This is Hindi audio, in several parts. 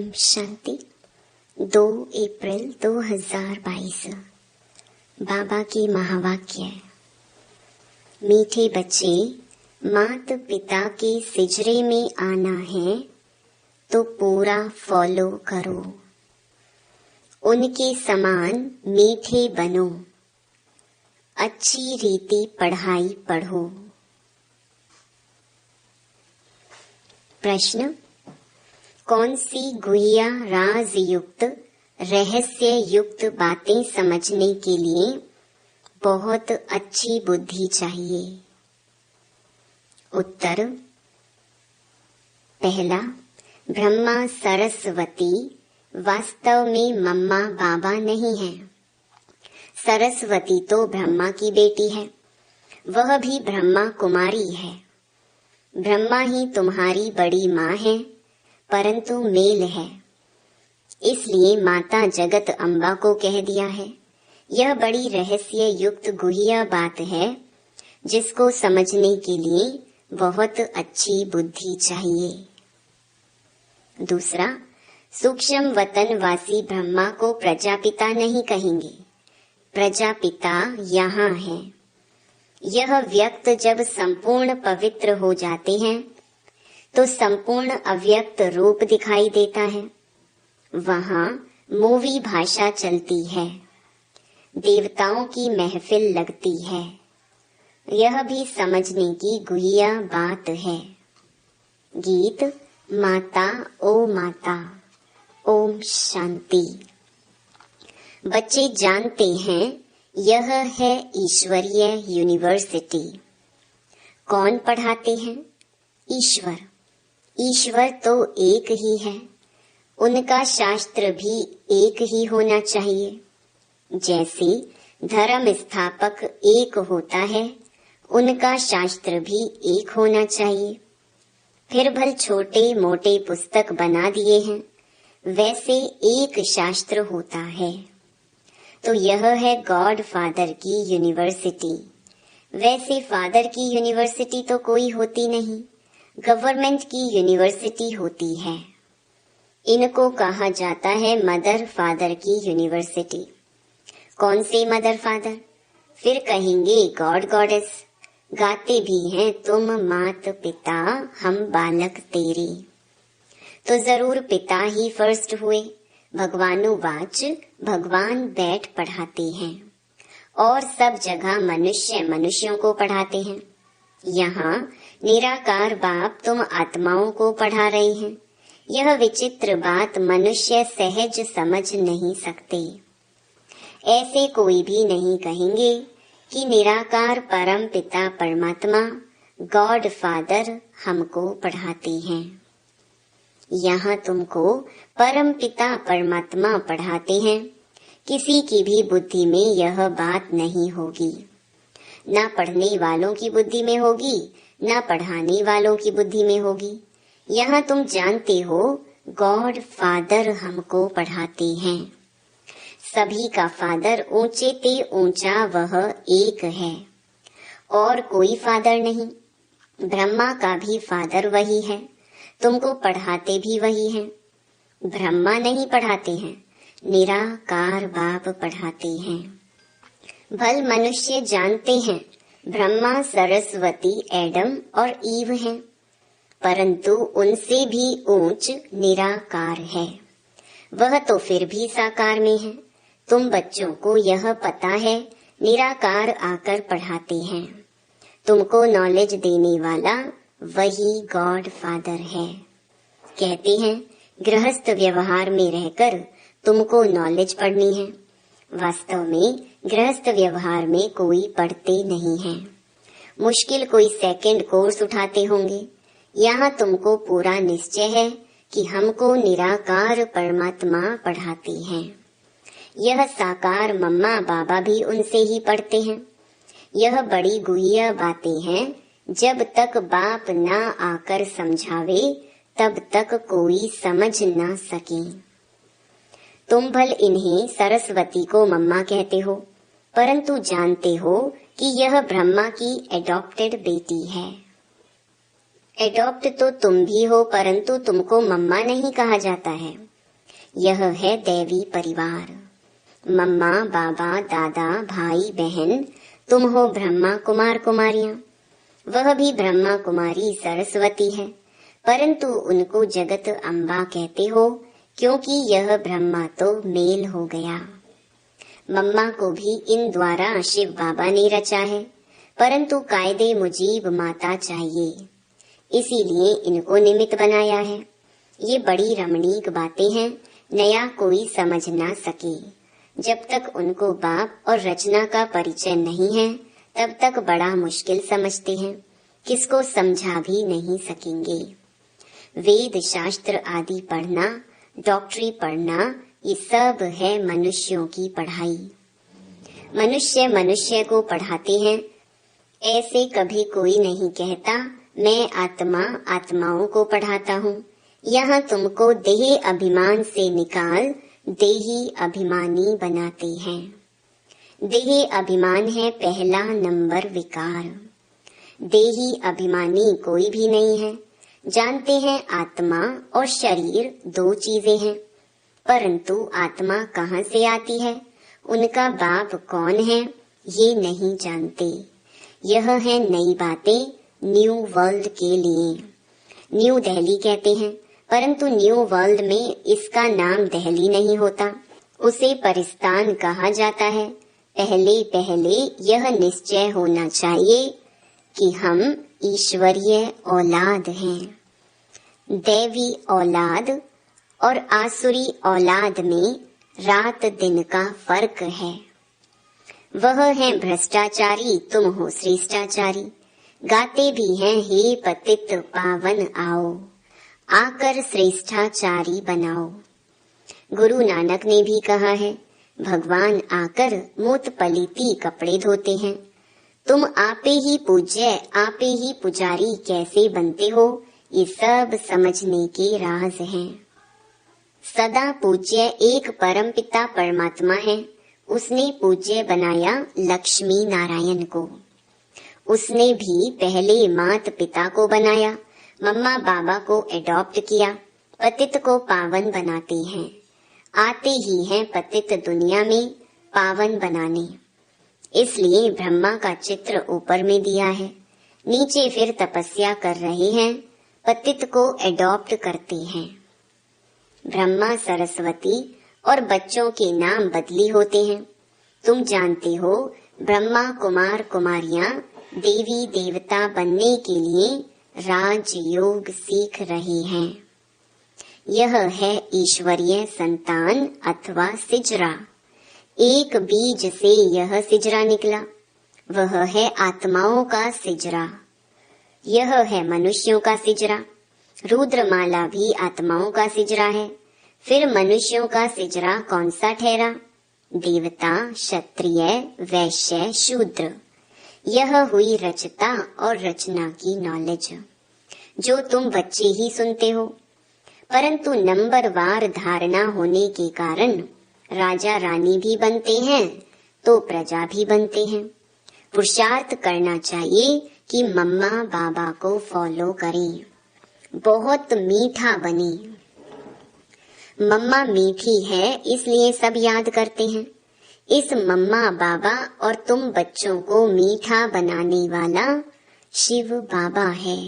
ओम शांति। 2 अप्रैल 2022। बाबा की महावाक्य। मीठे बच्चे, माता पिता के सिजरे में आना है तो पूरा फॉलो करो, उनके समान मीठे बनो, अच्छी रीति पढ़ाई पढ़ो। प्रश्न: कौन सी गुह्य राज युक्त रहस्य युक्त बातें समझने के लिए बहुत अच्छी बुद्धि चाहिए? उत्तर: पहला, ब्रह्मा सरस्वती वास्तव में मम्मा बाबा नहीं है। सरस्वती तो ब्रह्मा की बेटी है, वह भी ब्रह्मा कुमारी है। ब्रह्मा ही तुम्हारी बड़ी माँ है, परंतु मेल है, इसलिए माता जगत अम्बा को कह दिया है। यह बड़ी रहस्य युक्त गुह्य बात है, जिसको समझने के लिए बहुत अच्छी बुद्धि चाहिए। दूसरा, सूक्ष्म वतनवासी ब्रह्मा को प्रजापिता नहीं कहेंगे, प्रजापिता यहाँ है। यह व्यक्त जब संपूर्ण पवित्र हो जाते हैं तो संपूर्ण अव्यक्त रूप दिखाई देता है। वहाँ मूवी भाषा चलती है, देवताओं की महफिल लगती है। यह भी समझने की गुह्य बात है। गीत माता ओ माता। ओम शांति। बच्चे जानते हैं यह है ईश्वरीय यूनिवर्सिटी। कौन पढ़ाते हैं? ईश्वर। ईश्वर तो एक ही है, उनका शास्त्र भी एक ही होना चाहिए। जैसे धर्म स्थापक एक होता है, उनका शास्त्र भी एक होना चाहिए। फिर भल छोटे मोटे पुस्तक बना दिए हैं, वैसे एक शास्त्र होता है। तो यह है गॉड फादर की यूनिवर्सिटी। वैसे फादर की यूनिवर्सिटी तो कोई होती नहीं, गवर्नमेंट की यूनिवर्सिटी होती है। इनको कहा जाता है मदर फादर की यूनिवर्सिटी। कौन से मदर फादर? फिर कहेंगे गॉड गॉडेस। गाते भी हैं तुम मात पिता हम बालक तेरे। तो जरूर पिता ही फर्स्ट हुए। भगवानुवाच, भगवान बैठ पढ़ाते हैं और सब जगह मनुष्य मनुष्यों को पढ़ाते हैं। यहाँ निराकार बाप तुम आत्माओं को पढ़ा रहे हैं। यह विचित्र बात मनुष्य सहज समझ नहीं सकते। ऐसे कोई भी नहीं कहेंगे कि निराकार परम पिता परमात्मा गॉड फादर हमको पढ़ाते हैं। यहाँ तुमको परम पिता परमात्मा पढ़ाते हैं। किसी की भी बुद्धि में यह बात नहीं होगी। ना पढ़ने वालों की बुद्धि में होगी, ना पढ़ाने वालों की बुद्धि में होगी। यहाँ तुम जानते हो गॉड फादर हमको पढ़ाते हैं। सभी का फादर ऊंचे ते ऊंचा वह एक है, और कोई फादर नहीं। ब्रह्मा का भी फादर वही है, तुमको पढ़ाते भी वही हैं। ब्रह्मा नहीं पढ़ाते हैं, निराकार बाप पढ़ाते हैं। भल मनुष्य जानते हैं ब्रह्मा सरस्वती एडम और ईव हैं, परंतु उनसे भी ऊंच निराकार है। वह तो फिर भी साकार में है। तुम बच्चों को यह पता है निराकार आकर पढ़ाते हैं। तुमको नॉलेज देने वाला वही गॉड फादर है। कहते हैं गृहस्थ व्यवहार में रहकर तुमको नॉलेज पढ़नी है। वास्तव में गृहस्थ व्यवहार में कोई पढ़ते नहीं है। मुश्किल कोई सेकंड कोर्स उठाते होंगे। यहाँ तुमको पूरा निश्चय है कि हमको निराकार परमात्मा पढ़ाते हैं। यह साकार मम्मा बाबा भी उनसे ही पढ़ते हैं। यह बड़ी गुह्य बातें हैं। जब तक बाप ना आकर समझावे तब तक कोई समझ ना सके। तुम भल इन्हें सरस्वती को मम्मा कहते हो, परंतु जानते हो कि यह ब्रह्मा की एडॉप्टेड बेटी है। एडॉप्ट तो तुम भी हो, परंतु तुमको मम्मा नहीं कहा जाता है। यह है दैवी परिवार। मम्मा, बाबा, दादा, भाई, बहन, तुम हो ब्रह्मा कुमार कुमारियां। वह भी ब्रह्मा कुमारी सरस्वती है, परंतु उनको जगत अम्बा कहते हो, क्योंकि यह ब्रह्मा तो मेल हो गया। मम्मा को भी इन द्वारा शिव बाबा ने रचा है, परंतु कायदे मुजीब माता चाहिए, इसीलिए इनको निमित्त बनाया है। ये बड़ी रमणीक बातें हैं, नया कोई समझ ना सके। जब तक उनको बाप और रचना का परिचय नहीं है, तब तक बड़ा मुश्किल समझते हैं, किसको समझा भी नहीं सकेंगे। वेद शास्त्र आदि पढ़ना, डॉक्टरी पढ़ना, ये सब है मनुष्यों की पढ़ाई। मनुष्य मनुष्य को पढ़ाते हैं। ऐसे कभी कोई नहीं कहता मैं आत्मा आत्माओं को पढ़ाता हूँ। यहाँ तुमको देह अभिमान से निकाल देही अभिमानी बनाते हैं। देह अभिमान है पहला नंबर विकार। देही अभिमानी कोई भी नहीं है। जानते हैं आत्मा और शरीर दो चीजें हैं, परंतु आत्मा कहाँ से आती है, उनका बाप कौन है, ये नहीं जानते। यह है नई बातें न्यू वर्ल्ड के लिए। न्यू दिल्ली कहते हैं, परंतु न्यू वर्ल्ड में इसका नाम दिल्ली नहीं होता, उसे परिस्तान कहा जाता है। पहले पहले यह निश्चय होना चाहिए कि हम ईश्वरीय औलाद हैं। दैवी औलाद और आसुरी औलाद में रात दिन का फर्क है। वह है भ्रष्टाचारी, तुम हो श्रेष्ठाचारी। गाते भी हैं हे पतित पावन आओ, आकर श्रेष्ठाचारी बनाओ। गुरु नानक ने भी कहा है, भगवान आकर मूत पलीती कपड़े धोते हैं। तुम आपे ही पूज्य आपे ही पुजारी कैसे बनते हो, ये सब समझने के राज हैं। सदा पूज्य एक परम पिता परमात्मा है। उसने पूज्य बनाया लक्ष्मी नारायण को। उसने भी पहले मात पिता को बनाया, मम्मा बाबा को एडॉप्ट किया। पतित को पावन बनाते हैं। आते ही हैं पतित दुनिया में पावन बनाने। इसलिए ब्रह्मा का चित्र ऊपर में दिया है, नीचे फिर तपस्या कर रहे हैं, पतित को एडॉप्ट करते हैं। ब्रह्मा सरस्वती और बच्चों के नाम बदली होते हैं। तुम जानते हो, ब्रह्मा कुमार कुमारियां देवी देवता बनने के लिए राजयोग सीख रहे हैं। यह है ईश्वरीय संतान अथवा सिजरा। एक बीज से यह सिजरा निकला, वह है आत्माओं का सिजरा। यह है मनुष्यों का सिजरा। रुद्रमाला भी आत्माओं का सिजरा है। फिर मनुष्यों का सिजरा कौन सा ठहरा? देवता, क्षत्रिय, वैश्य, शूद्र। यह हुई रचता और रचना की नॉलेज, जो तुम बच्चे ही सुनते हो, परंतु नंबरवार धारणा होने के कारण राजा रानी भी बनते हैं तो प्रजा भी बनते हैं। पुरुषार्थ करना चाहिए कि मम्मा बाबा को फॉलो करें, बहुत मीठा बने। मम्मा मीठी है इसलिए सब याद करते हैं। इस मम्मा बाबा और तुम बच्चों को मीठा बनाने वाला शिव बाबा है।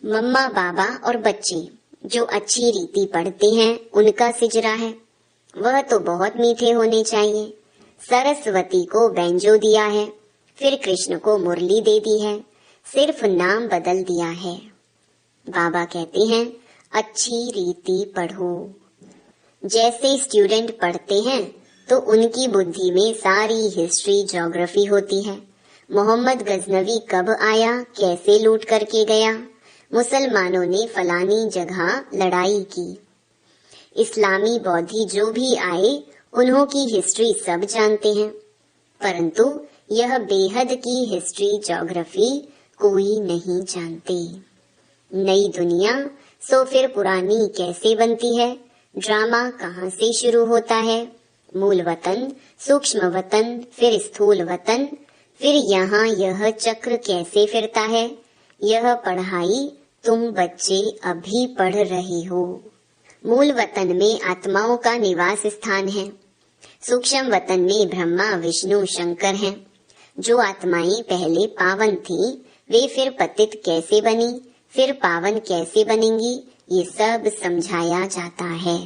मम्मा बाबा और बच्चे जो अच्छी रीति पढ़ते हैं उनका सिजरा है, वह तो बहुत मीठे होने चाहिए। सरस्वती को बैंजो दिया है, फिर कृष्ण को मुरली दे दी है, सिर्फ नाम बदल दिया है। बाबा कहते हैं अच्छी रीति पढ़ो। जैसे स्टूडेंट पढ़ते हैं तो उनकी बुद्धि में सारी हिस्ट्री ज्योग्राफी होती है। मोहम्मद गजनवी कब आया, कैसे लूट करके गया, मुसलमानों ने फलानी जगह लड़ाई की। इस्लामी बौद्धि जो भी आए उन्हों की हिस्ट्री सब जानते हैं, परंतु यह बेहद की हिस्ट्री ज्योग्राफी कोई नहीं जानते। नई दुनिया सो फिर पुरानी कैसे बनती है, ड्रामा कहाँ से शुरू होता है, मूल वतन, सूक्ष्म वतन, फिर स्थूल वतन, फिर यहाँ यह चक्र कैसे फिरता है, यह पढ़ाई तुम बच्चे अभी पढ़ रहे हो। मूल वतन में आत्माओं का निवास स्थान है। सूक्ष्म वतन में ब्रह्मा, विष्णु, शंकर हैं। जो आत्माएं पहले पावन थी, वे फिर पतित कैसे बनी, फिर पावन कैसे बनेंगी, ये सब समझाया जाता है।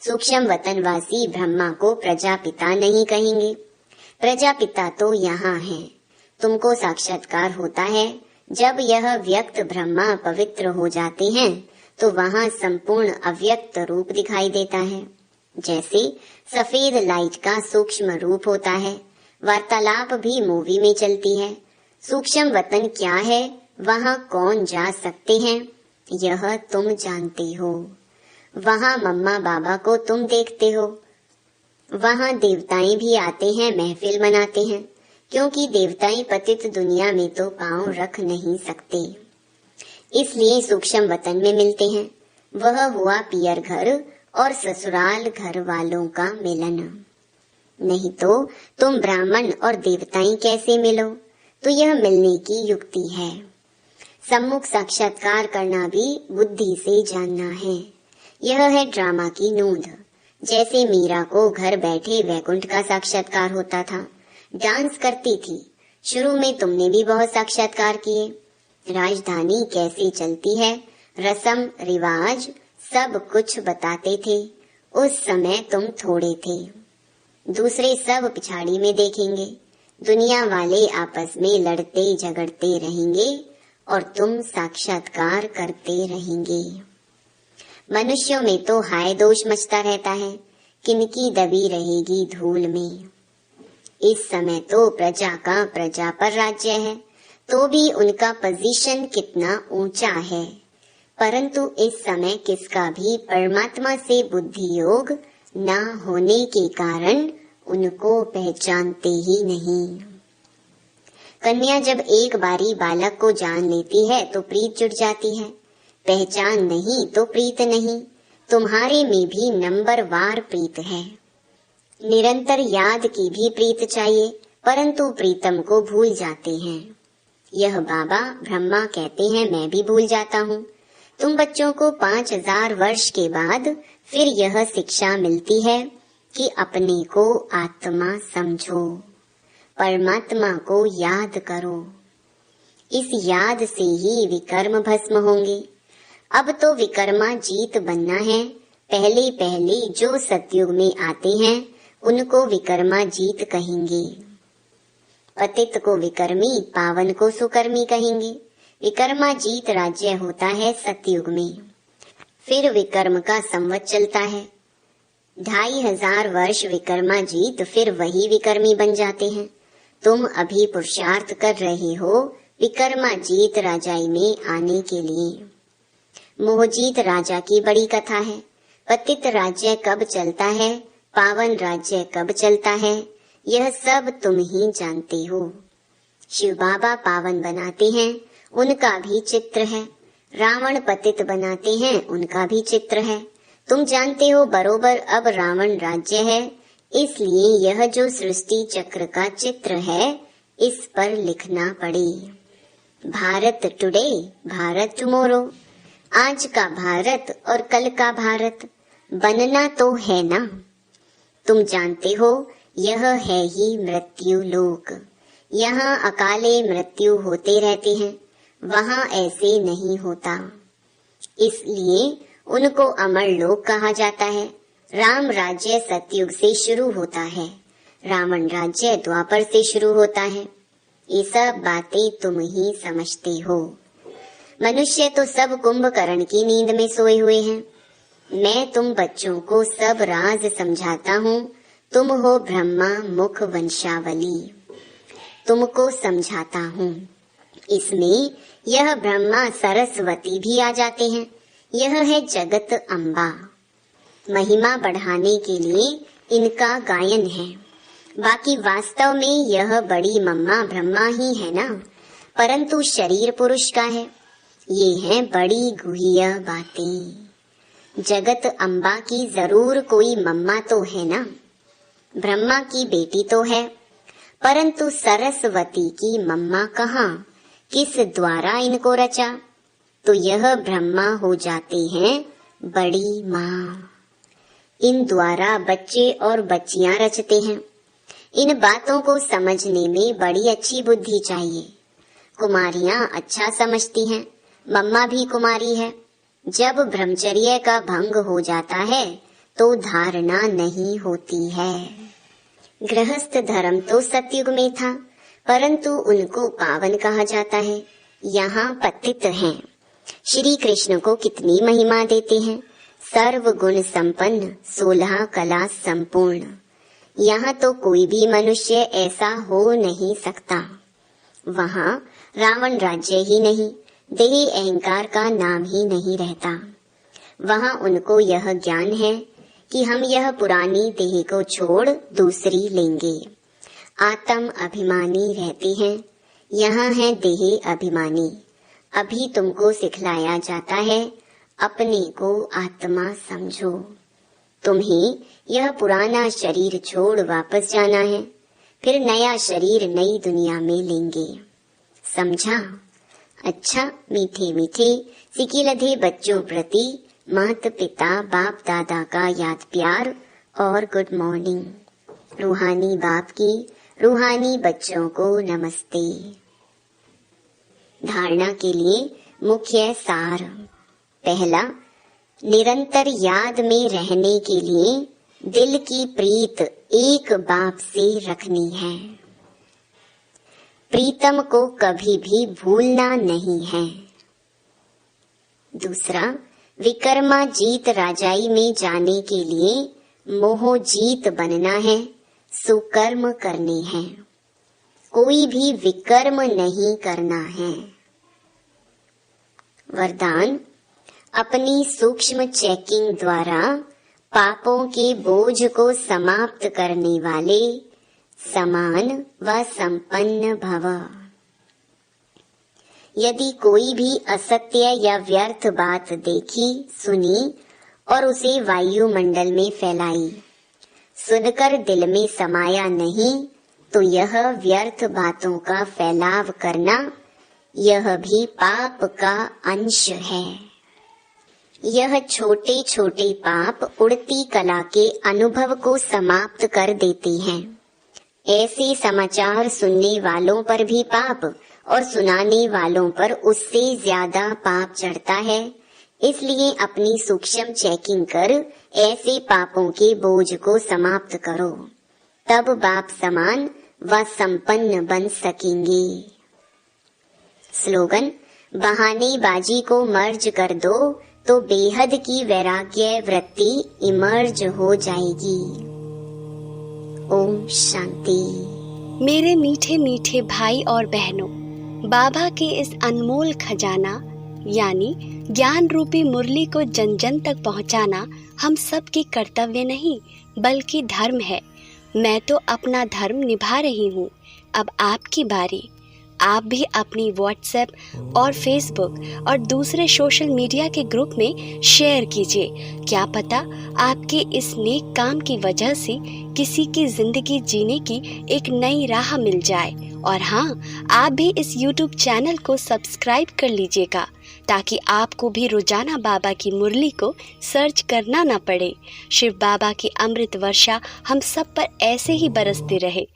सूक्ष्म वतनवासी ब्रह्मा को प्रजापिता नहीं कहेंगे। प्रजापिता तो यहाँ है। तुमको साक्षात्कार होता है जब यह व्यक्त ब्रह्मा पवित्र हो जाते हैं, तो वहाँ संपूर्ण अव्यक्त रूप दिखाई देता है। जैसे सफेद लाइट का सूक्ष्म रूप होता है, वार्तालाप भी मूवी में चलती है। सूक्ष्म वतन क्या है, वहाँ कौन जा सकते हैं, यह तुम जानते हो। वहाँ मम्मा बाबा को तुम देखते हो। वहाँ देवताएं भी आते हैं, महफिल मनाते हैं, क्योंकि देवताएं पतित दुनिया में तो पांव रख नहीं सकते, इसलिए सूक्ष्म वतन में मिलते हैं। वह हुआ पियर घर और ससुराल घर वालों का मिलन। नहीं तो तुम ब्राह्मण और देवताएं कैसे मिलो, तो यह मिलने की युक्ति है। सम्मुख साक्षात्कार करना भी बुद्धि से जानना है। यह है ड्रामा की नूंद। जैसे मीरा को घर बैठे वैकुंठ का साक्षात्कार होता था, डांस करती थी। शुरू में तुमने भी बहुत साक्षात्कार किए। राजधानी कैसे चलती है, रस्म रिवाज सब कुछ बताते थे। उस समय तुम थोड़े थे, दूसरे सब पिछाड़ी में देखेंगे। दुनिया वाले आपस में लड़ते झगड़ते रहेंगे और तुम साक्षात्कार करते रहेंगे। मनुष्यों में तो हाय दोष मचता रहता है, किनकी दबी रहेगी धूल में। इस समय तो प्रजा का प्रजा पर राज्य है, तो भी उनका पोजीशन कितना ऊंचा है। परंतु इस समय किसका भी परमात्मा से बुद्धि योग न होने के कारण उनको पहचानते ही नहीं। कन्या जब एक बारी बालक को जान लेती है तो प्रीत जुट जाती है। पहचान नहीं तो प्रीत नहीं। तुम्हारे में भी नंबरवार प्रीत है। निरंतर याद की भी प्रीत चाहिए, परंतु प्रीतम को भूल जाते हैं। यह बाबा ब्रह्मा कहते हैं, मैं भी भूल जाता हूँ। तुम बच्चों को 5000 वर्ष के बाद फिर यह शिक्षा मिलती है कि अपने को आत्मा समझो, परमात्मा को याद करो। इस याद से ही विकर्म भस्म होंगे। अब तो विकर्मा जीत बनना है। पहले पहले जो सतयुग में आते हैं उनको विकर्मा जीत कहेंगे। पतित को विकर्मी, पावन को सुकर्मी कहेंगे। विकर्मा जीत राज्य होता है सतयुग में। फिर विकर्म का संवत चलता है। 2500 वर्ष विकर्मा जीत, फिर वही विकर्मी बन जाते हैं। तुम अभी पुरुषार्थ कर रहे हो विकर्मा जीत राजाई में आने के लिए। मोहजीत राजा की बड़ी कथा है। पतित राज्य कब चलता है, पावन राज्य कब चलता है, यह सब तुम ही जानते हो। शिव बाबा पावन बनाते हैं, उनका भी चित्र है। रावण पतित बनाते हैं, उनका भी चित्र है। तुम जानते हो बरोबर अब रावण राज्य है, इसलिए यह जो सृष्टि चक्र का चित्र है, इस पर लिखना पड़े। Bharat today, Bharat tomorrow. आज का भारत और कल का भारत बनना तो है ना। तुम जानते हो यह है ही मृत्यु लोक। यहाँ अकाले मृत्यु होते रहते हैं, वहाँ ऐसे नहीं होता, इसलिए उनको अमर लोक कहा जाता है। राम राज्य सतयुग से शुरू होता है, रावण राज्य द्वापर से शुरू होता है। ये सब बातें तुम ही समझते हो। मनुष्य तो सब कुंभकर्ण की नींद में सोए हुए हैं। मैं तुम बच्चों को सब राज समझाता हूँ। तुम हो ब्रह्मा मुख वंशावली, तुमको समझाता हूँ। इसमें यह ब्रह्मा सरस्वती भी आ जाते हैं। यह है जगत अम्बा। महिमा बढ़ाने के लिए इनका गायन है। बाकी वास्तव में यह बड़ी मम्मा ब्रह्मा ही है ना, परंतु शरीर पुरुष का है। ये हैं बड़ी गुह्य बातें। जगत अम्बा की जरूर कोई मम्मा तो है ना। ब्रह्मा की बेटी तो है, परंतु सरस्वती की मम्मा कहाँ, किस द्वारा इनको रचा? तो यह ब्रह्मा हो जाते हैं बड़ी माँ। इन द्वारा बच्चे और बच्चियां रचते हैं। इन बातों को समझने में बड़ी अच्छी बुद्धि चाहिए। कुमारियां अच्छा समझती हैं, मम्मा भी कुमारी है। जब ब्रह्मचर्य का भंग हो जाता है तो धारणा नहीं होती है। गृहस्थ धर्म तो सतयुग में था, परंतु उनको पावन कहा जाता है। यहाँ पतित हैं। श्री कृष्ण को कितनी महिमा देते हैं। सर्व गुण संपन्न, 16 कला संपूर्ण। यहाँ तो कोई भी मनुष्य ऐसा हो नहीं सकता। वहाँ रावण राज्य ही नहीं, देह अहंकार का नाम ही नहीं रहता। वहाँ उनको यह ज्ञान है कि हम यह पुरानी देह को छोड़ दूसरी लेंगे। आत्म अभिमानी रहते हैं, यहाँ है देह अभिमानी। अभी तुमको सिखलाया जाता है अपने को आत्मा समझो। तुम्हें यह पुराना शरीर छोड़ वापस जाना है, फिर नया शरीर नई दुनिया में लेंगे। समझा? अच्छा, मीठे मीठे सिकिलधे बच्चों प्रति माता पिता बाप दादा का याद प्यार और गुड मॉर्निंग। रूहानी बाप की रूहानी बच्चों को नमस्ते। धारणा के लिए मुख्य सार। पहला, निरंतर याद में रहने के लिए दिल की प्रीत एक बाप से रखनी है। प्रीतम को कभी भी भूलना नहीं है। दूसरा, विकर्मा जीत राजाई में जाने के लिए मोह जीत बनना है, सुकर्म करने हैं। कोई भी विकर्म नहीं करना है। वरदान, अपनी सूक्ष्म चेकिंग द्वारा पापों के बोझ को समाप्त करने वाले समान व संपन्न भव। यदि कोई भी असत्य या व्यर्थ बात देखी सुनी और उसे वायुमंडल में फैलाई, सुनकर दिल में समाया नहीं, तो यह व्यर्थ बातों का फैलाव करना, यह भी पाप का अंश है। यह छोटे छोटे पाप उड़ती कला के अनुभव को समाप्त कर देते हैं। ऐसे समाचार सुनने वालों पर भी पाप और सुनाने वालों पर उससे ज्यादा पाप चढ़ता है। इसलिए अपनी सूक्ष्म चेकिंग कर ऐसे पापों के बोझ को समाप्त करो, तब बाप समान व संपन्न बन सकेंगे। स्लोगन, बहानेबाजी को मर्ज कर दो तो बेहद की वैराग्य वृत्ति इमर्ज हो जाएगी। ओम शांति। मेरे मीठे मीठे भाई और बहनों, बाबा के इस अनमोल खजाना यानी ज्ञान रूपी मुरली को जन जन तक पहुंचाना हम सब की कर्तव्य नहीं बल्कि धर्म है। मैं तो अपना धर्म निभा रही हूँ, अब आपकी बारी। आप भी अपनी व्हाट्सएप और फेसबुक और दूसरे सोशल मीडिया के ग्रुप में शेयर कीजिए। क्या पता आपके इस नेक काम की वजह से किसी की जिंदगी जीने की एक नई राह मिल जाए। और हाँ, आप भी इस YouTube चैनल को सब्सक्राइब कर लीजिएगा ताकि आपको भी रोजाना बाबा की मुरली को सर्च करना न पड़े। शिव बाबा की अमृत वर्षा हम सब पर ऐसे ही बरसती रहे।